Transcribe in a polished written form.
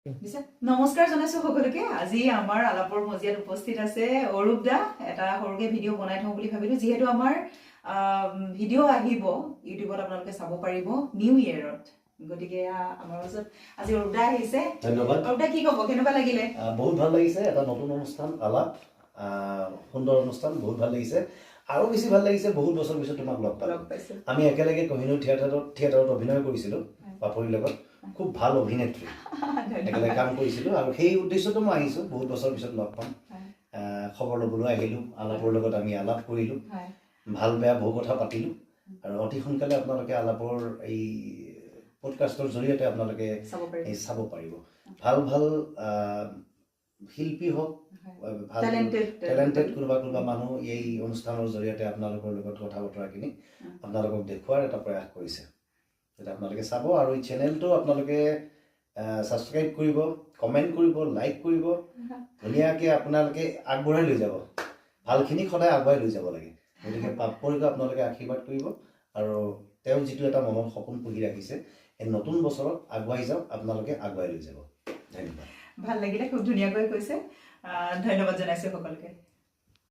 নমস্কাৰ জনাইছো সকলোকে আজি আমাৰ আলাপৰ মজিয়াত উপস্থিত আছে অৰূপ দা এটা সৰুকে ভিডিঅ' বনাই থওঁ বুলি ভাবিলো যিহেতু আমাৰ ভিডিঅ' আহিব ইউটিউবত আপোনালোকে চাব পাৰিব নিউ ইয়েৰত গতিকে আমাৰ ওচৰত আজি অৰূপ দা আহিছে ধন্যবাদ অৰূপ দা কি ক'ব কেনেকুৱা লাগিলে বহুত ভাল লাগিছে এটা নতুন অনুষ্ঠান আলাপ সুন্দৰ অনুষ্ঠান বহুত ভাল লাগিছে আৰু বেছি ভাল লাগিছে বহুত বছৰ পিছত তোমাক লগ পাইছো আমি একেলগে কহিনুৰ থিয়েটাৰত অভিনয় কৰিছিলো পাপৰিৰ লগত খুব ভাল অভিনেত্ৰী একেলগে কাম কৰিছিলো আৰু সেই উদ্দেশ্যটো মই আহিছো বহুত বছৰ পিছত লগ পাম খবৰ ল'বলৈ আহিলো আলাপৰ লগত আমি আলাপ কৰিলো ভাল বেয়া বহু কথা পাতিলো আৰু অতি সোনকালে আপোনালোকে আলাপৰ এই পডকাষ্টৰ জৰিয়তে আপোনালোকে চাব পাৰিব ভাল ভাল শিল্পী হওক ভাল টেলেণ্টেড কোনোবা মানুহ এই অনুষ্ঠানৰ জৰিয়তে আপোনালোকৰ লগত কথা বতৰাখিনি আপোনালোকক দেখুৱাৰ এটা প্ৰয়াস কৰিছে এটা আপোনালোকে চাব আৰু এই চেনেলটো আপোনালোকে সাবস্ক্ৰাইব কৰিব কমেন্ট কৰিব লাইক কৰিব ধুনীয়াকে আপোনালোকে আগবঢ়াই লৈ যাব ভালখিনি সদায় আগবঢ়াই লৈ যাব লাগে গতিকে পাপৰিক আপোনালোকে আশীৰ্বাদ কৰিব আৰু তেওঁ যিটো এটা মনৰ সপোন পুহি ৰাখিছে এই নতুন বছৰত আগুৱাই যাওক আপোনালোকে আগুৱাই লৈ যাব ধন্যবাদ ভাল লাগিলে খুব ধুনীয়াকৈ কৈছে ধন্যবাদ জনাইছো সকলোকে